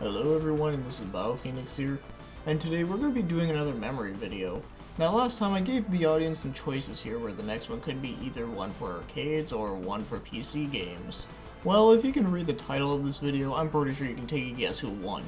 Hello everyone, and this is Bobble here, and today we're going to be doing another memory video. Now last time I gave the audience some choices here where the next one could be either one for arcades or one for PC games. Well, if you can read the title of this video, I'm pretty sure you can take a guess who won.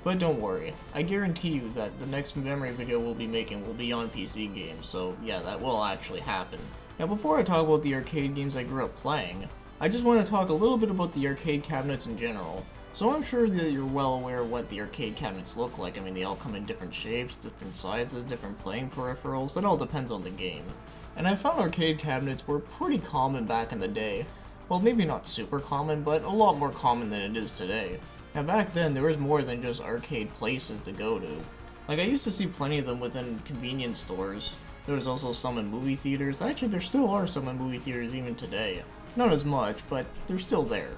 But don't worry, I guarantee you that the next memory video we'll be making will be on PC games, so yeah, that will actually happen. Now before I talk about the arcade games I grew up playing, I just want to talk a little bit about the arcade cabinets in general. So I'm sure that you're well aware of what the arcade cabinets look like. I mean, they all come in different shapes, different sizes, different playing peripherals. It all depends on the game. And I found arcade cabinets were pretty common back in the day. Well, maybe not super common, but a lot more common than it is today. Now back then, there was more than just arcade places to go to. Like, I used to see plenty of them within convenience stores. There was also some in movie theaters. Actually, there still are some in movie theaters even today. Not as much, but they're still there.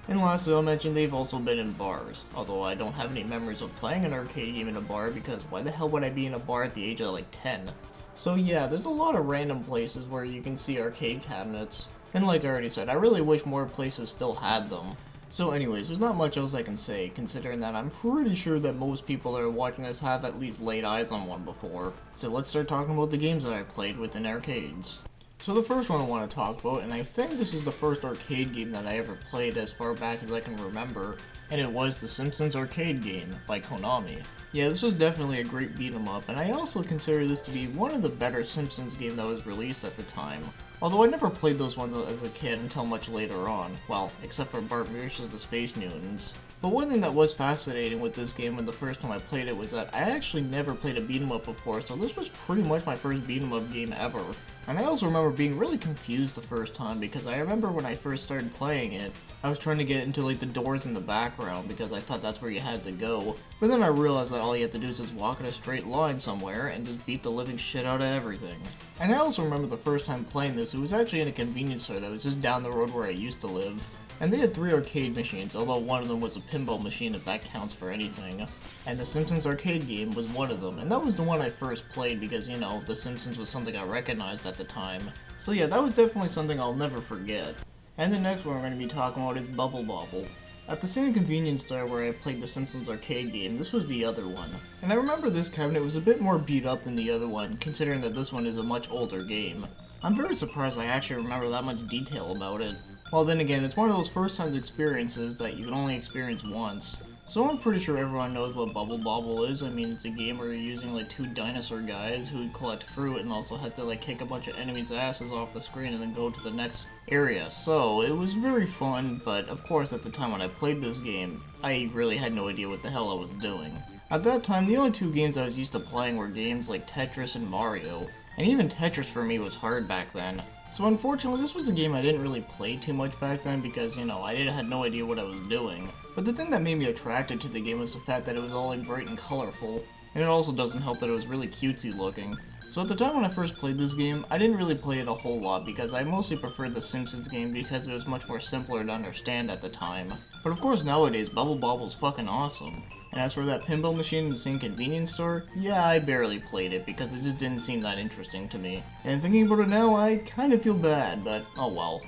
And lastly, I'll mention they've also been in bars, although I don't have any memories of playing an arcade game in a bar because why the hell would I be in a bar at the age of like 10? So yeah, there's a lot of random places where you can see arcade cabinets, and like I already said, I really wish more places still had them. So anyways, there's not much else I can say, considering that I'm pretty sure that most people that are watching this have at least laid eyes on one before. So let's start talking about the games that I played within arcades. So the first one I want to talk about, and I think this is the first arcade game that I ever played as far back as I can remember, and it was the Simpsons arcade game by Konami. Yeah, this was definitely a great beat 'em up, and I also consider this to be one of the better Simpsons games that was released at the time. Although I never played those ones as a kid until much later on, well, except for Bart vs. the Space Mutants. But one thing that was fascinating with this game when the first time I played it was that I actually never played a beat 'em up before, so this was pretty much my first beat 'em up game ever. And I also remember being really confused the first time because I remember when I first started playing it, I was trying to get into like the doors in the background because I thought that's where you had to go. But then I realized that all you had to do is just walk in a straight line somewhere and just beat the living shit out of everything. And I also remember the first time playing this, it was actually in a convenience store that was just down the road where I used to live. And they had 3 arcade machines, although one of them was a pinball machine if that counts for anything. And the Simpsons arcade game was one of them, and that was the one I first played because, you know, The Simpsons was something I recognized at the time. So yeah, that was definitely something I'll never forget. And the next one we're going to be talking about is Bobble. At the same convenience store where I played the Simpsons arcade game, this was the other one. And I remember this cabinet was a bit more beat up than the other one, considering that this one is a much older game. I'm very surprised I actually remember that much detail about it. Well, then again, it's one of those first time experiences that you can only experience once. So I'm pretty sure everyone knows what Bobble is. I mean, it's a game where you're using like 2 dinosaur guys who collect fruit and also have to like kick a bunch of enemies' asses off the screen and then go to the next area. So it was very fun, but of course at the time when I played this game, I really had no idea what the hell I was doing. At that time, the only 2 games I was used to playing were games like Tetris and Mario, and even Tetris for me was hard back then. So unfortunately, this was a game I didn't really play too much back then because, you know, I had no idea what I was doing. But the thing that made me attracted to the game was the fact that it was all like bright and colorful, and it also doesn't help that it was really cutesy looking. So at the time when I first played this game, I didn't really play it a whole lot because I mostly preferred the Simpsons game because it was much more simpler to understand at the time. But of course nowadays, Bobble's fucking awesome. And as for that pinball machine in the same convenience store, yeah, I barely played it because it just didn't seem that interesting to me. And thinking about it now, I kind of feel bad, but oh well.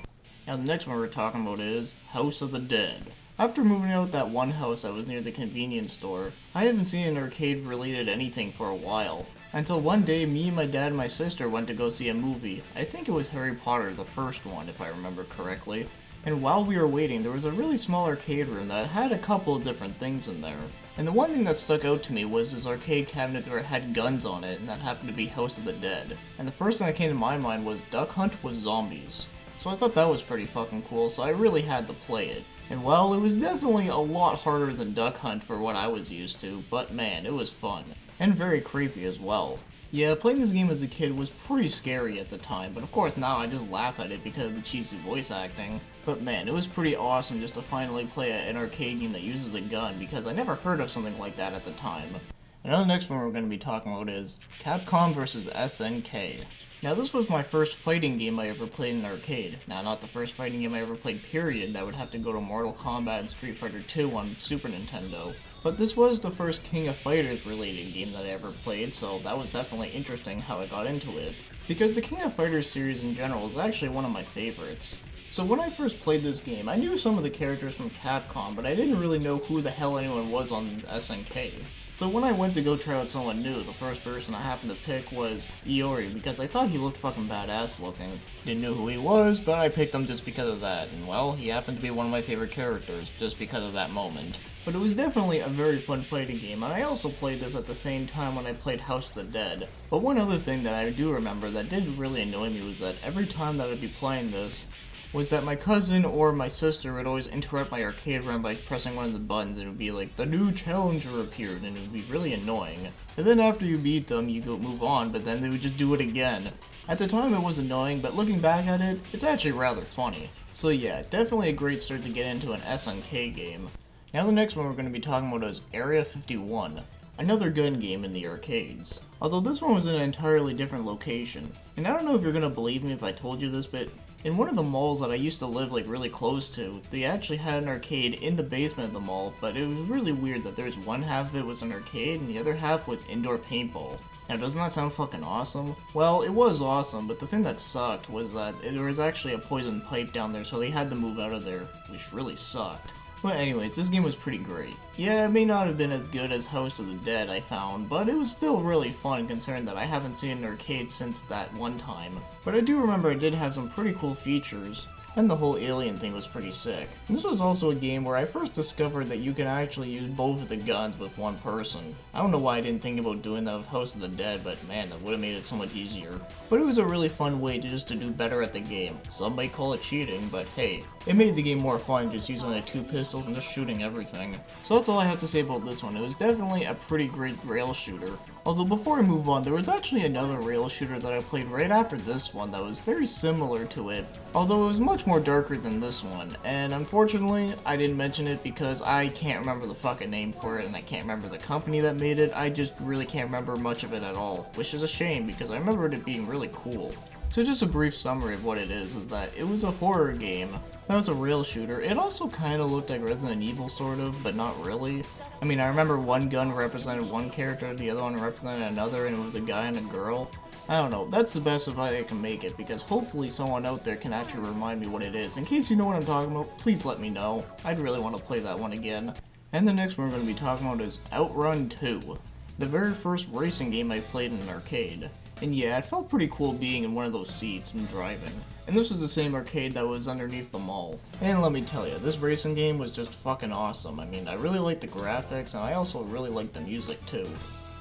Now the next one we're talking about is House of the Dead. After moving out that one house that was near the convenience store, I haven't seen an arcade-related anything for a while. Until one day, me, my dad, and my sister went to go see a movie. I think it was Harry Potter, the first one, if I remember correctly. And while we were waiting, there was a really small arcade room that had a couple of different things in there. And the one thing that stuck out to me was this arcade cabinet that had guns on it, and that happened to be House of the Dead. And the first thing that came to my mind was Duck Hunt with zombies. So I thought that was pretty fucking cool, so I really had to play it. And well, it was definitely a lot harder than Duck Hunt for what I was used to, but man, it was fun. And very creepy as well. Yeah, playing this game as a kid was pretty scary at the time, but of course now I just laugh at it because of the cheesy voice acting. But man, it was pretty awesome just to finally play an arcade game that uses a gun because I never heard of something like that at the time. Now the next one we're going to be talking about is Capcom vs. SNK. Now this was my first fighting game I ever played in an arcade. Now not the first fighting game I ever played period, that would have to go to Mortal Kombat and Street Fighter 2 on Super Nintendo. But this was the first King of Fighters related game that I ever played, so that was definitely interesting how I got into it. Because the King of Fighters series in general is actually one of my favorites. So when I first played this game, I knew some of the characters from Capcom, but I didn't really know who the hell anyone was on SNK. So when I went to go try out someone new, the first person I happened to pick was Iori, because I thought he looked fucking badass looking. Didn't know who he was, but I picked him just because of that, and well, he happened to be one of my favorite characters, just because of that moment. But it was definitely a very fun fighting game, and I also played this at the same time when I played House of the Dead. But one other thing that I do remember that did really annoy me was that every time that I'd be playing this, was that my cousin or my sister would always interrupt my arcade run by pressing one of the buttons, and it would be like, the new challenger appeared, and it would be really annoying. And then after you beat them, you go move on, but then they would just do it again. At the time it was annoying, but looking back at it, it's actually rather funny. So yeah, definitely a great start to get into an SNK game. Now the next one we're going to be talking about is Area 51. Another gun game in the arcades. Although this one was in an entirely different location. And I don't know if you're going to believe me if I told you this, but in one of the malls that I used to live like really close to, they actually had an arcade in the basement of the mall, but it was really weird that there's one half of it was an arcade and the other half was indoor paintball. Now doesn't that sound fucking awesome? Well, it was awesome, but the thing that sucked was that there was actually a poison pipe down there, so they had to move out of there, which really sucked. But anyways, this game was pretty great. Yeah, it may not have been as good as House of the Dead, I found, but it was still really fun considering that I haven't seen an arcade since that one time. But I do remember it did have some pretty cool features, and the whole alien thing was pretty sick. And this was also a game where I first discovered that you can actually use both of the guns with one person. I don't know why I didn't think about doing that with House of the Dead, but man, that would have made it so much easier. But it was a really fun way to do better at the game. Some might call it cheating, but hey, it made the game more fun just using the two pistols and just shooting everything. So that's all I have to say about this one. It was definitely a pretty great rail shooter. Although before I move on, there was actually another rail shooter that I played right after this one that was very similar to it, although it was much more darker than this one, and unfortunately, I didn't mention it because I can't remember the fucking name for it and I can't remember the company that made it. I just really can't remember much of it at all, which is a shame because I remembered it being really cool. So just a brief summary of what it is that it was a horror game. That was a rail shooter. It also kind of looked like Resident Evil sort of, but not really. I mean, I remember one gun represented one character, the other one represented another, and it was a guy and a girl. I don't know, that's the best of how I can make it, because hopefully someone out there can actually remind me what it is. In case you know what I'm talking about, please let me know. I'd really want to play that one again. And the next one we're going to be talking about is Outrun 2. The very first racing game I played in an arcade. And yeah, it felt pretty cool being in one of those seats and driving. And this was the same arcade that was underneath the mall. And let me tell you, this racing game was just fucking awesome. I mean, I really liked the graphics, and I also really liked the music too.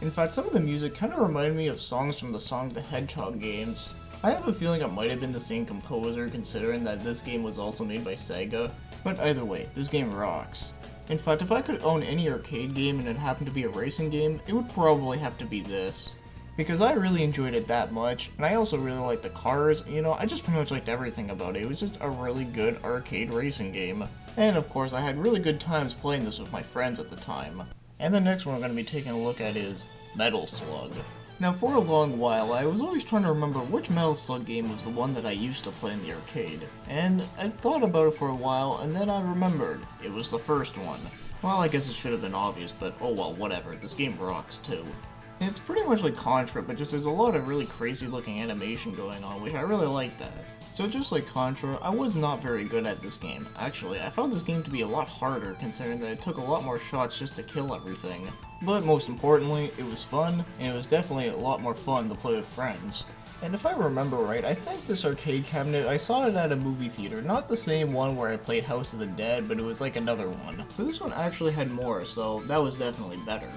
In fact, some of the music kind of reminded me of songs from the Sonic the Hedgehog games. I have a feeling it might have been the same composer, considering that this game was also made by Sega. But either way, this game rocks. In fact, if I could own any arcade game and it happened to be a racing game, it would probably have to be this. Because I really enjoyed it that much, and I also really liked the cars, you know, I just pretty much liked everything about it. It was just a really good arcade racing game. And of course, I had really good times playing this with my friends at the time. And the next one we're going to be taking a look at is Metal Slug. Now for a long while, I was always trying to remember which Metal Slug game was the one that I used to play in the arcade. And I thought about it for a while, and then I remembered. It was the first one. Well, I guess it should have been obvious, but oh well, whatever. This game rocks too. And it's pretty much like Contra, but just there's a lot of really crazy looking animation going on, which I really like that. So just like Contra, I was not very good at this game. Actually, I found this game to be a lot harder considering that it took a lot more shots just to kill everything. But most importantly, it was fun, and it was definitely a lot more fun to play with friends. And if I remember right, I think this arcade cabinet, I saw it at a movie theater. Not the same one where I played House of the Dead, but it was like another one. But this one actually had more, so that was definitely better.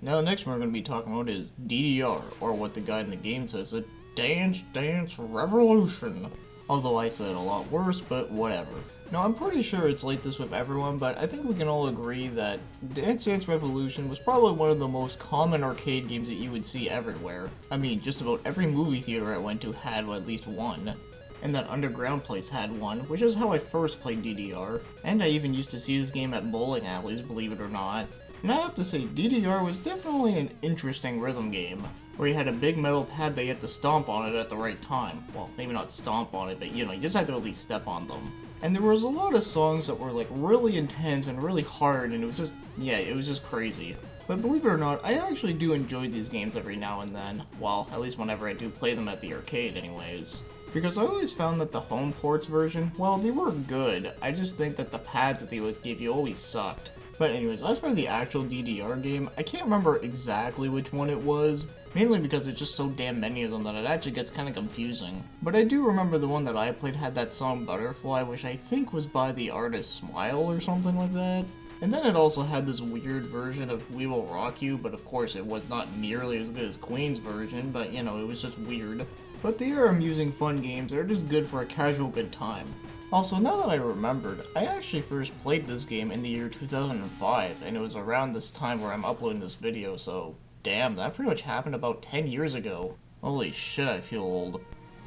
Now the next one we're going to be talking about is DDR, or what the guy in the game says, a Dance Dance Revolution. Although I said it a lot worse, but whatever. Now I'm pretty sure it's like this with everyone, but I think we can all agree that Dance Dance Revolution was probably one of the most common arcade games that you would see everywhere. I mean, just about every movie theater I went to had at least one. And that underground place had one, which is how I first played DDR. And I even used to see this game at bowling alleys, believe it or not. And I have to say, DDR was definitely an interesting rhythm game, where you had a big metal pad that you had to stomp on it at the right time. Well, maybe not stomp on it, but you know, you just had to at least step on them. And there was a lot of songs that were like really intense and really hard, and it was just, yeah, it was just crazy. But believe it or not, I actually do enjoy these games every now and then. Well, at least whenever I do play them at the arcade anyways. because I always found that the home ports version, well, they were good, I just think that the pads that they always give you always sucked. But anyways, as for the actual DDR game, I can't remember exactly which one it was, mainly because there's just so damn many of them that it actually gets kind of confusing. But I do remember the one that I played had that song Butterfly, which I think was by the artist Smile or something like that. And then it also had this weird version of We Will Rock You, but of course it was not nearly as good as Queen's version, but you know, it was just weird. But they are amusing fun games that are just good for a casual good time. Also, now that I remembered, I actually first played this game in the year 2005, and it was around this time where I'm uploading this video, so damn, that pretty much happened about 10 years ago. Holy shit, I feel old.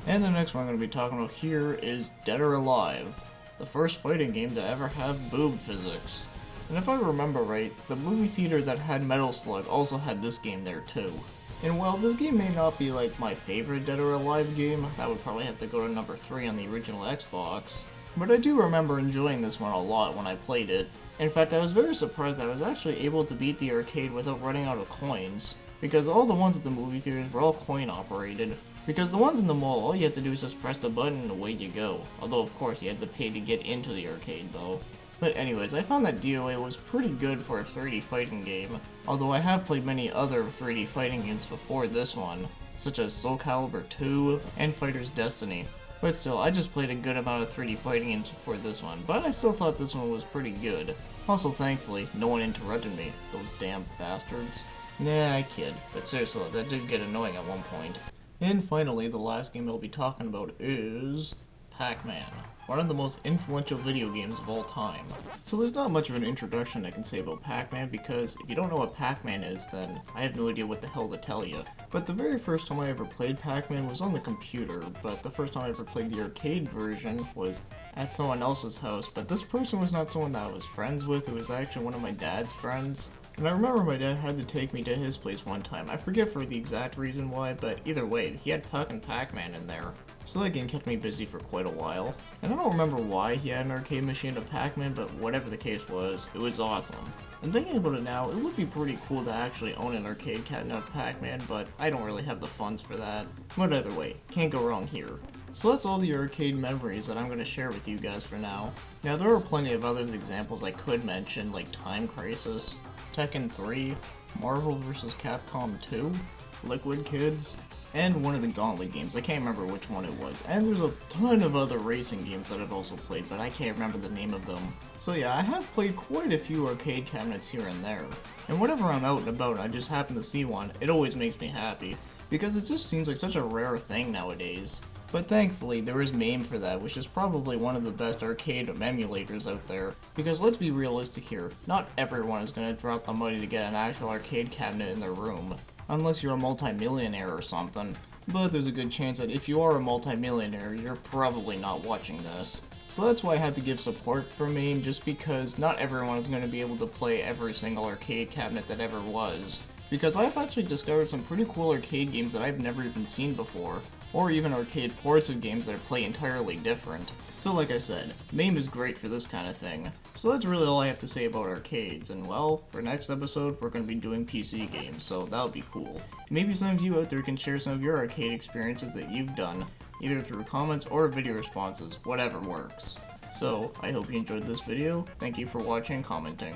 And the next one I'm going to be talking about here is Dead or Alive, the first fighting game to ever have boob physics. And if I remember right, the movie theater that had Metal Slug also had this game there too. And while this game may not be like my favorite Dead or Alive game, that would probably have to go to number 3 on the original Xbox, but I do remember enjoying this one a lot when I played it. In fact, I was very surprised that I was actually able to beat the arcade without running out of coins, because all the ones at the movie theaters were all coin operated. Because the ones in the mall, all you had to do is just press the button and away you go, although of course you had to pay to get into the arcade though. But anyways, I found that DOA was pretty good for a 3D fighting game, although I have played many other 3D fighting games before this one, such as Soul Calibur 2 and Fighter's Destiny. But still, I just played a good amount of 3D fighting games before this one, but I still thought this one was pretty good. Also, thankfully, no one interrupted me, those damn bastards. Nah, I kid, but seriously, that did get annoying at one point. And finally, the last game I'll be talking about is Pac-Man, one of the most influential video games of all time. So there's not much of an introduction I can say about Pac-Man, because if you don't know what Pac-Man is, then I have no idea what the hell to tell you. But the very first time I ever played Pac-Man was on the computer, but the first time I ever played the arcade version was at someone else's house, but this person was not someone that I was friends with, it was actually one of my dad's friends. And I remember my dad had to take me to his place one time. I forget for the exact reason why, but either way, he had Puck and Pac-Man in there. So that game kept me busy for quite a while. And I don't remember why he had an arcade machine of Pac-Man, but whatever the case was, it was awesome. And thinking about it now, it would be pretty cool to actually own an arcade cabinet of Pac-Man, but I don't really have the funds for that. But either way, can't go wrong here. So that's all the arcade memories that I'm going to share with you guys for now. Now there are plenty of other examples I could mention, like Time Crisis, Tekken 3, Marvel vs. Capcom 2, Liquid Kids, and one of the Gauntlet games. I can't remember which one it was. And there's a ton of other racing games that I've also played, but I can't remember the name of them. So yeah, I have played quite a few arcade cabinets here and there. And whenever I'm out and about and I just happen to see one, it always makes me happy, because it just seems like such a rare thing nowadays. But thankfully, there is MAME for that, which is probably one of the best arcade emulators out there. Because let's be realistic here, not everyone is going to drop the money to get an actual arcade cabinet in their room. Unless you're a multi-millionaire or something. But there's a good chance that if you are a multi-millionaire, you're probably not watching this. So that's why I had to give support for MAME, just because not everyone is going to be able to play every single arcade cabinet that ever was. Because I've actually discovered some pretty cool arcade games that I've never even seen before, or even arcade ports of games that play entirely different. So like I said, MAME is great for this kind of thing. So that's really all I have to say about arcades, and well, for next episode, we're going to be doing PC games, so that'll be cool. Maybe some of you out there can share some of your arcade experiences that you've done, either through comments or video responses, whatever works. So, I hope you enjoyed this video, thank you for watching and commenting.